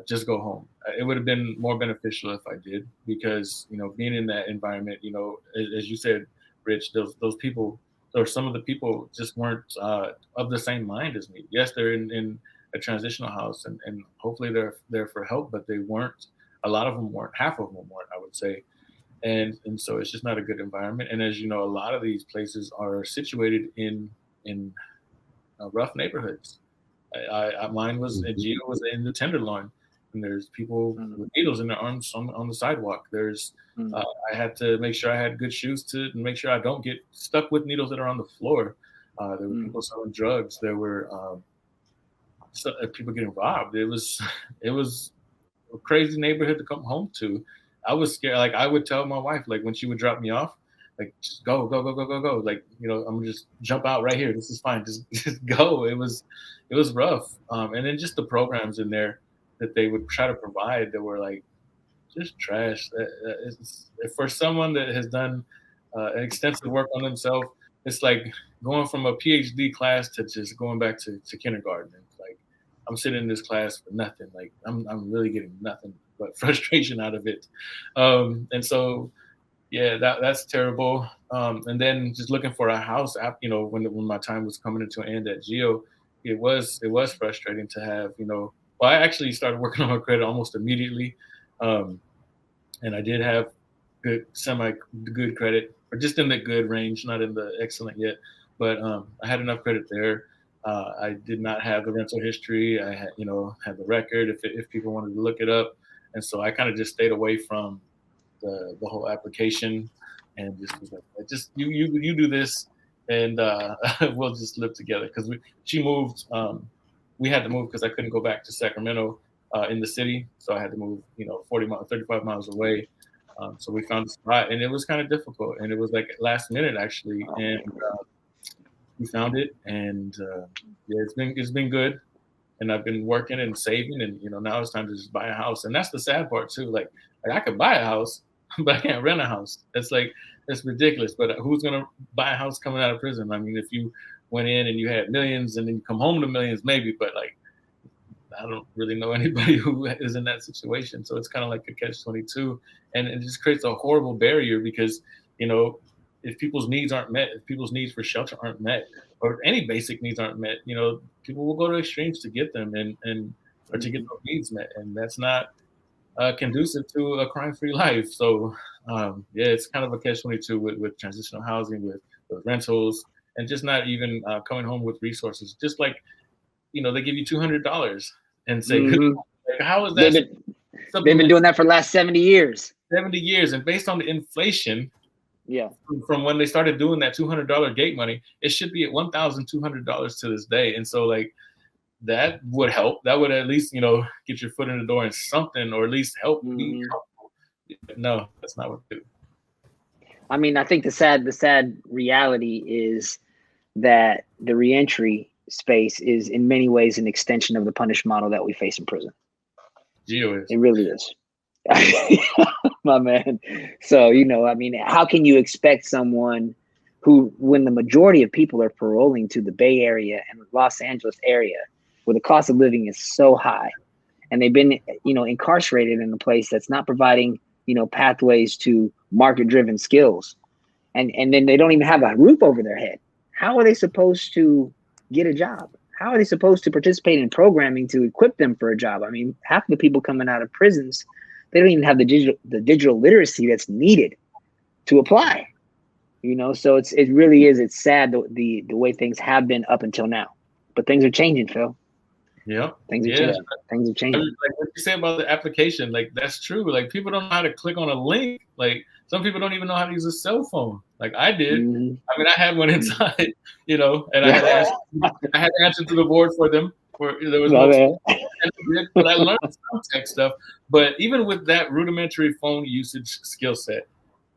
just go home. It would have been more beneficial if I did, because being in that environment, as you said, Rich, those people, or some of the people, just weren't of the same mind as me. Yes, they're in a transitional house, and hopefully they're there for help, but they weren't. A lot of them weren't. Half of them weren't, I would say. And so it's just not a good environment. And as you know, a lot of these places are situated in rough neighborhoods. Mine was, Gio was in the Tenderloin, and there's people with needles in their arms on the sidewalk. There's I had to make sure I had good shoes to make sure I don't get stuck with needles that are on the floor. There were people selling drugs. There were people getting robbed. It was a crazy neighborhood to come home to. I was scared. Like, I would tell my wife, like, when she would drop me off, like, just go. Like, I'm gonna just jump out right here. This is fine. Just go. It was rough. And then just the programs in there that they would try to provide that were like just trash. For someone that has done an extensive work on themselves, it's like going from a PhD class to just going back to kindergarten. It's like, I'm sitting in this class for nothing. Like, I'm really getting nothing but frustration out of it. And so, yeah, that's terrible. And then just looking for a house, when my time was coming to an end at Geo, it was frustrating to have, well, I actually started working on my credit almost immediately. And I did have semi-good credit, or just in the good range, not in the excellent yet. But I had enough credit there. I did not have the rental history. I had, had the record if people wanted to look it up. And so I kind of just stayed away from the whole application, and just was like, you do this, and we'll just live together. Because she moved. We had to move because I couldn't go back to Sacramento in the city, so I had to move 35 miles away. So we found a spot, and it was kind of difficult, and it was like last minute actually, and we found it, and yeah, it's been good. And I've been working and saving, and now it's time to just buy a house. And that's the sad part too. Like I could buy a house, but I can't rent a house. It's ridiculous. But who's gonna buy a house coming out of prison? I mean, if you went in and you had millions, and then you come home to millions, maybe. But like, I don't really know anybody who is in that situation. So it's kind of like a catch-22, and it just creates a horrible barrier because if people's needs aren't met, if people's needs for shelter aren't met, or any basic needs aren't met, people will go to extremes to get them or to get those needs met, and that's not conducive to a crime-free life. So yeah, it's kind of a catch-22 with transitional housing, with rentals, and just not even coming home with resources. Just like they give you $200 and say, like, how is that? They've been doing that for the last 70 years. 70 years, and based on the inflation. Yeah. From when they started doing that $200 gate money, it should be at $1,200 to this day. And so, like, that would help. That would at least, get your foot in the door in something, or at least help. No, that's not what they do. I mean, I think the sad reality is that the reentry space is in many ways an extension of the punish model that we face in prison. Geo is. It really is. My man. So, I mean, how can you expect someone who, when the majority of people are paroling to the Bay Area and Los Angeles area, where the cost of living is so high, and they've been, incarcerated in a place that's not providing, pathways to market-driven skills, and then they don't even have a roof over their head. How are they supposed to get a job? How are they supposed to participate in programming to equip them for a job? I mean, half of the people coming out of prisons, they don't even have the digital literacy that's needed to apply. So it's sad the way things have been up until now, but things are changing, Phil. Yeah, things are changing. Things are changing. Like what you say about the application, like, that's true. Like, people don't know how to click on a link. Like, some people don't even know how to use a cell phone. Like I did. I mean, I had one inside, and I had to answer to the board for them. There was no, but I learned some tech stuff. But even with that rudimentary phone usage skill set,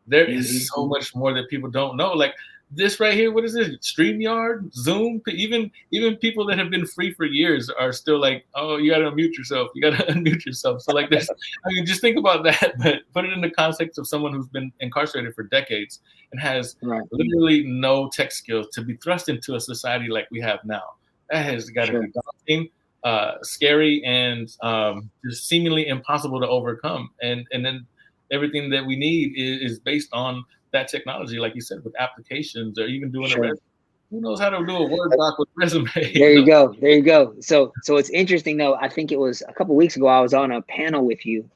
there is so much more that people don't know. Like this right here, what is this? StreamYard, Zoom, even people that have been free for years are still like, oh, you gotta unmute yourself. You gotta unmute yourself. So like this, I mean, just think about that, but put it in the context of someone who's been incarcerated for decades and has literally no tech skills to be thrust into a society like we have now. That has got to be daunting, scary, and just seemingly impossible to overcome. And then everything that we need is based on that technology, like you said, with applications or even doing a resume. Who knows how to do a Word doc with resume? There you go. There you go. So it's interesting though. I think it was a couple of weeks ago, I was on a panel with you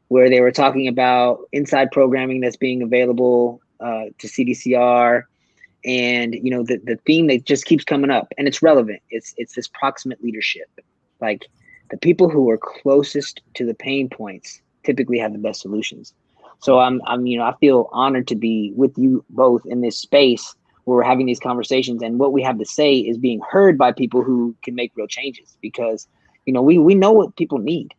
where they were talking about inside programming that's being available to CDCR. And, you know, the theme that just keeps coming up, and it's relevant. It's this proximate leadership. Like the people who are closest to the pain points typically have the best solutions. So I'm you know, I feel honored to be with you both in this space where we're having these conversations, and what we have to say is being heard by people who can make real changes, because, you know, we know what people need.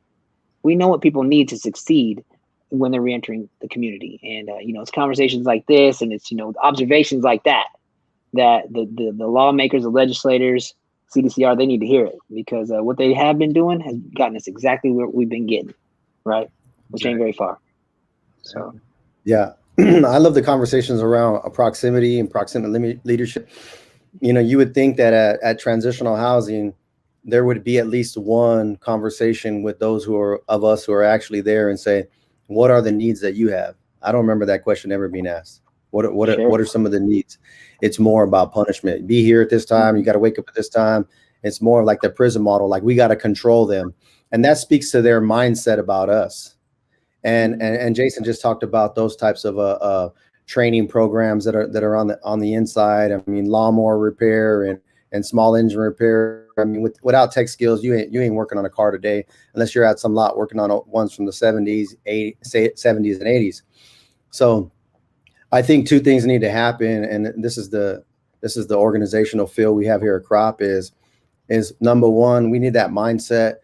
We know what people need to succeed when they're reentering the community. And, you know, it's conversations like this, and it's, you know, observations like that the lawmakers, the legislators, CDCR, they need to hear it, because what they have been doing has gotten us exactly where we've been getting, right? Which ain't very far. So, yeah, I love the conversations around proximity and proximate leadership. You know, you would think that at transitional housing, there would be at least one conversation with those who are actually there and say, what are the needs that you have? I don't remember that question ever being asked. What are some of the needs? It's more about punishment. Be here at this time. You got to wake up at this time. It's more like the prison model. Like we got to control them. And that speaks to their mindset about us. And Jason just talked about those types of training programs that are on the inside. I mean, lawnmower repair and small engine repair. I mean, without tech skills, you ain't working on a car today unless you're at some lot working on ones from the 70s and 80s. So I think two things need to happen, and this is the organizational feel we have here at CROP is number one, we need that mindset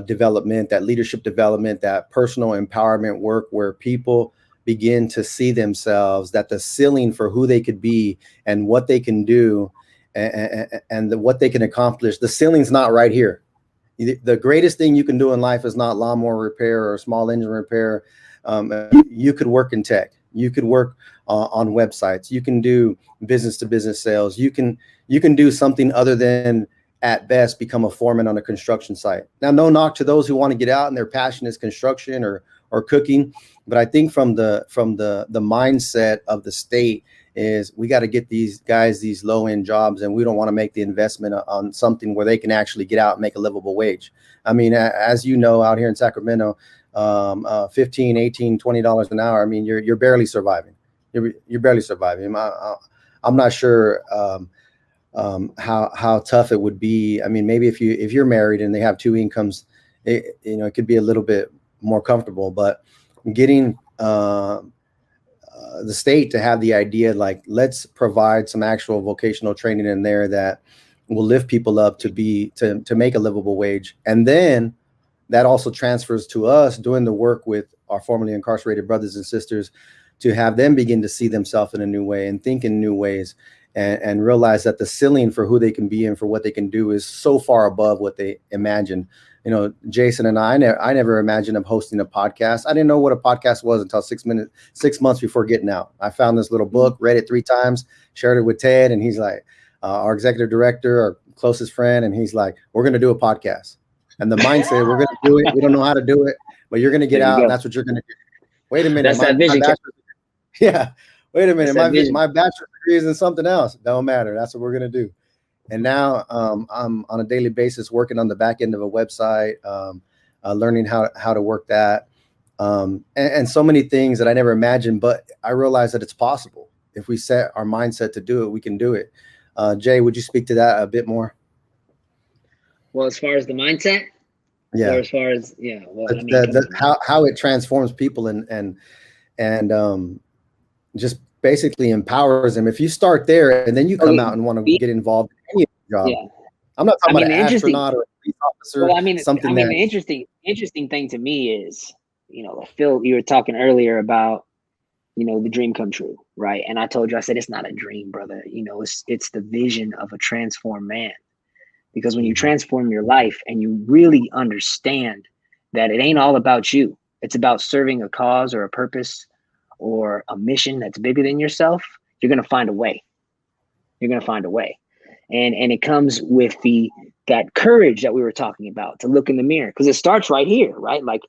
development, that leadership development, that personal empowerment work where people begin to see themselves, that the ceiling for who they could be and what they can do and what they can accomplish, the ceiling's not right here. The greatest thing you can do in life is not lawnmower repair or small engine repair. You could work in tech. You could work on websites. You can do business to business sales. You can do something other than at best become a foreman on a construction site. Now, no knock to those who want to get out and their passion is construction or cooking, but I think from the mindset of the state is we got to get these guys these low end jobs, and we don't want to make the investment on something where they can actually get out and make a livable wage. I mean, as you know, out here in Sacramento, $15, $18, $20 an hour. I mean, you're barely surviving. You're barely surviving. I'm not sure how tough it would be. I mean, maybe if you're married and they have two incomes, it could be a little bit more comfortable. But getting the state to have the idea, like, let's provide some actual vocational training in there that will lift people up to make a livable wage, and then that also transfers to us doing the work with our formerly incarcerated brothers and sisters to have them begin to see themselves in a new way and think in new ways and realize that the ceiling for who they can be and for what they can do is so far above what they imagine. You know, Jason and I never imagined of hosting a podcast. I didn't know what a podcast was until 6 months before getting out. I found this little book, read it 3 times, shared it with Ted, and he's like, our executive director, our closest friend, and he's like, we're going to do a podcast. And the mindset, we're going to do it. We don't know how to do it, but you're going to get out, and that's what you're going to do. Wait a minute. That's that vision. Yeah. Wait a minute. My bachelor's degree is in something else. Don't matter. That's what we're going to do. And now I'm on a daily basis working on the back end of a website, learning how to work that, and so many things that I never imagined. But I realize that it's possible. If we set our mindset to do it, we can do it. Jay, would you speak to that a bit more? Well, as far as the mindset, yeah. Or as far as how it transforms people and just basically empowers them. If you start there and then you come out and want to get involved in any job, I'm not talking about an astronaut or a police officer. Well, the interesting thing to me is, Phil, you were talking earlier about the dream come true, right? And I told you, I said, it's not a dream, brother. It's the vision of a transformed man. Because when you transform your life and you really understand that it ain't all about you, it's about serving a cause or a purpose or a mission that's bigger than yourself, you're going to find a way. You're going to find a way. And it comes with that courage that we were talking about, to look in the mirror, because it starts right here, right? Like,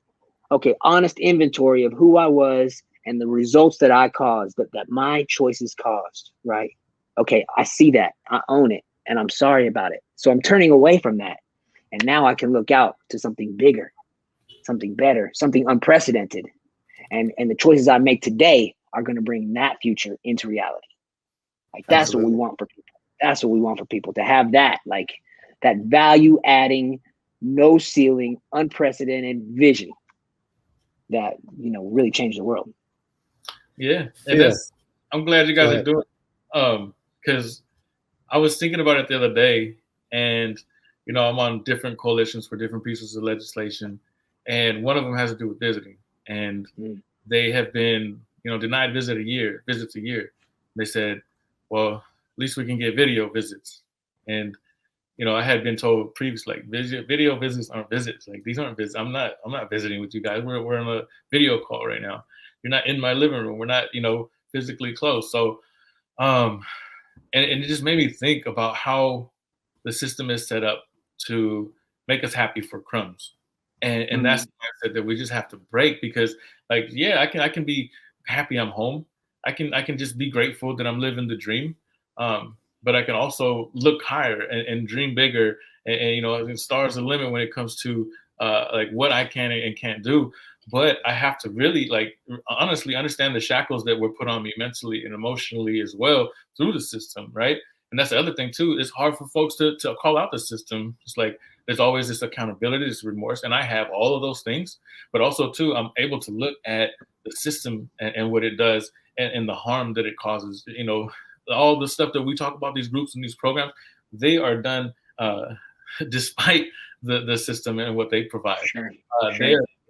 okay, honest inventory of who I was and the results that I caused, that my choices caused, right? Okay, I see that. I own it. And I'm sorry about it. So I'm turning away from that. And now I can look out to something bigger, something better, something unprecedented. And the choices I make today are going to bring that future into reality. Like, that's Absolutely. What we want for people. That's what we want for people, to have that, like, that value adding, no ceiling, unprecedented vision that, really changed the world. Yeah. And I'm glad you guys are doing it. Because I was thinking about it the other day, and, I'm on different coalitions for different pieces of legislation, and one of them has to do with visiting. And they have been, denied visits a year. They said, well, at least we can get video visits. And, I had been told previously, like, video visits aren't visits. Like, these aren't visits. I'm not visiting with you guys. We're on a video call right now. You're not in my living room. We're not, physically close. So, and it just made me think about how the system is set up to make us happy for crumbs. And that's the mindset that we just have to break, because, like, yeah, I can be happy I'm home. I can just be grateful that I'm living the dream. But I can also look higher and dream bigger. And the stars are the limit when it comes to like what I can and can't do. But I have to really, like, honestly understand the shackles that were put on me mentally and emotionally as well through the system, right? And that's the other thing too. It's hard for folks to call out the system. It's like there's always this accountability, this remorse, and I have all of those things. But also too, I'm able to look at the system and what it does and the harm that it causes. All the stuff that we talk about, these groups and these programs, they are done despite the system and what they provide. Sure.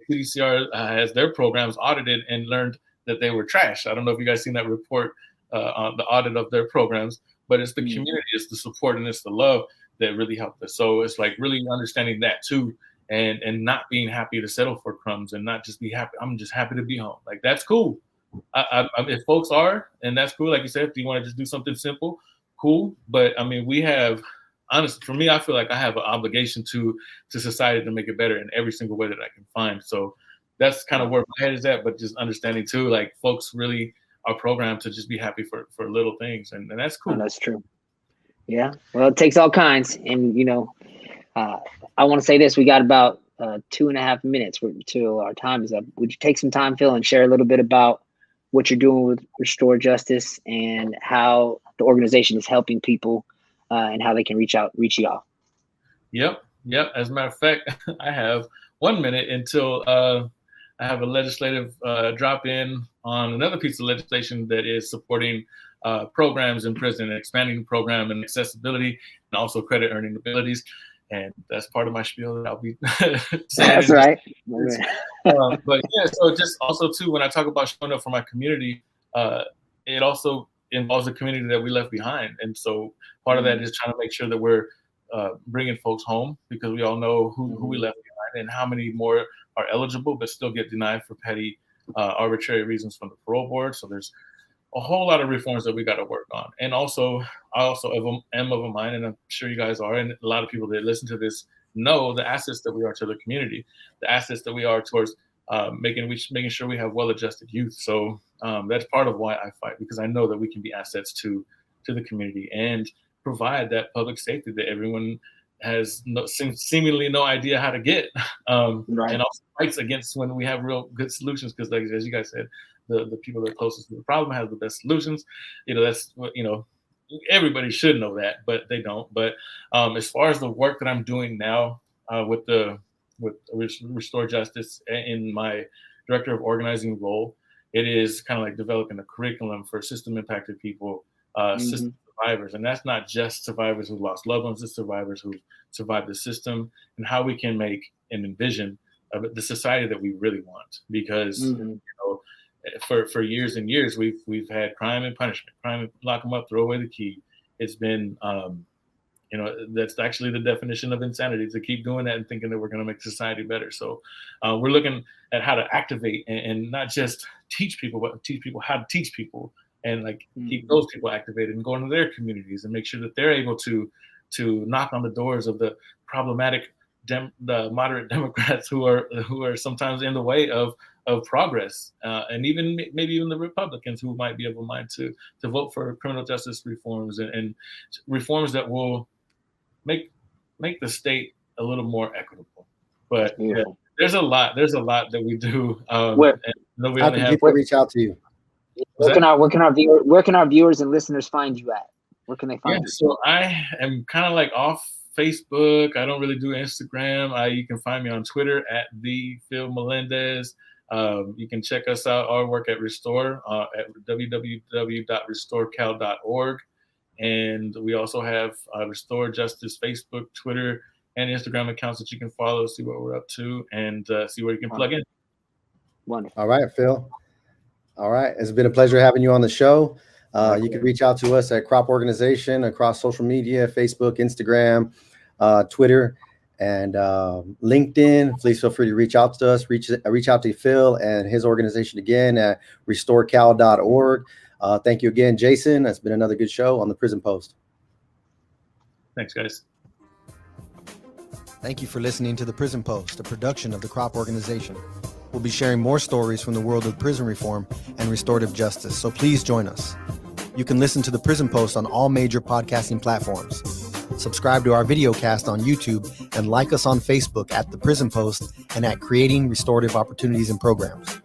CDCR has their programs audited and learned that they were trash. I don't know if you guys seen that report on the audit of their programs, but it's the community, it's the support, and it's the love that really helped us. So it's like really understanding that too, and not being happy to settle for crumbs and not just be happy. I'm just happy to be home. Like, that's cool. If folks are, and that's cool, like you said, if you want to just do something simple, cool. But I mean, we have, honestly, for me, I feel like I have an obligation to society to make it better in every single way that I can find. So that's kind of where my head is at, but just understanding too, like, folks really are programmed to just be happy for little things. And that's cool. Oh, that's true. Yeah. Well, it takes all kinds. And, I want to say this, we got about 2.5 minutes till our time is up. Would you take some time, Phil, and share a little bit about what you're doing with Restore Justice and how the organization is helping people and how they can reach y'all? Yep. As a matter of fact, I have 1 minute until I have a legislative drop-in on another piece of legislation that is supporting programs in prison and expanding the program and accessibility and also credit earning abilities. And that's part of my spiel that I'll be saying. That's right. But yeah, so just also too, when I talk about showing up for my community, it also involves the community that we left behind. And so part of that is trying to make sure that we're bringing folks home, because we all know who we left behind and how many more are eligible but still get denied for petty, arbitrary reasons from the parole board. So there's a whole lot of reforms that we got to work on. And also, I also am of a mind, and I'm sure you guys are, and a lot of people that listen to this know the assets that we are to the community, the assets that we are towards making sure we have well-adjusted youth. So that's part of why I fight, because I know that we can be assets to the community and provide that public safety that everyone has seemingly no idea how to get, Right. And also fights against when we have real good solutions, because, like, as you guys said, the people that are closest to the problem have the best solutions. That's what, everybody should know that, but they don't. But as far as the work that I'm doing now with Restore Justice in my director of organizing role, it is kind of like developing a curriculum for system impacted people, system survivors. And that's not just survivors who lost loved ones, it's survivors who survived the system, and how we can make and envision the society that we really want. Because for years and years, we've had crime and punishment, crime and lock them up, throw away the key. It's been, that's actually the definition of insanity, to keep doing that and thinking that we're going to make society better. So we're looking at how to activate and not just teach people, but teach people how to teach people, and like keep those people activated and go into their communities and make sure that they're able to knock on the doors of the problematic, the moderate Democrats who are sometimes in the way of progress, and maybe even the Republicans who might be of a mind to vote for criminal justice reforms and reforms that will make the state a little more equitable. But there's a lot that we do. How can people reach out to you? Where can our viewers and listeners find you at? Where can they find you? So I am kind of like off Facebook. I don't really do Instagram. You can find me on Twitter at the Phil Melendez. You can check us out, our work at Restore, at www.restorecal.org. And we also have Restore Justice Facebook, Twitter, and Instagram accounts that you can follow, see what we're up to, and see where you can plug in. Wonderful. All right, Phil. All right. It's been a pleasure having you on the show. You can reach out to us at Crop Organization across social media, Facebook, Instagram, Twitter, and LinkedIn. Please feel free to reach out to us. Reach out to Phil and his organization again at restorecal.org. Thank you again, Jason. It's been another good show on the Prison Post. Thanks, guys. Thank you for listening to the Prison Post, a production of the Crop Organization. We'll be sharing more stories from the world of prison reform and restorative justice, so please join us. You can listen to the Prison Post on all major podcasting platforms. Subscribe to our video cast on YouTube and like us on Facebook at The Prison Post and at Creating Restorative Opportunities and Programs.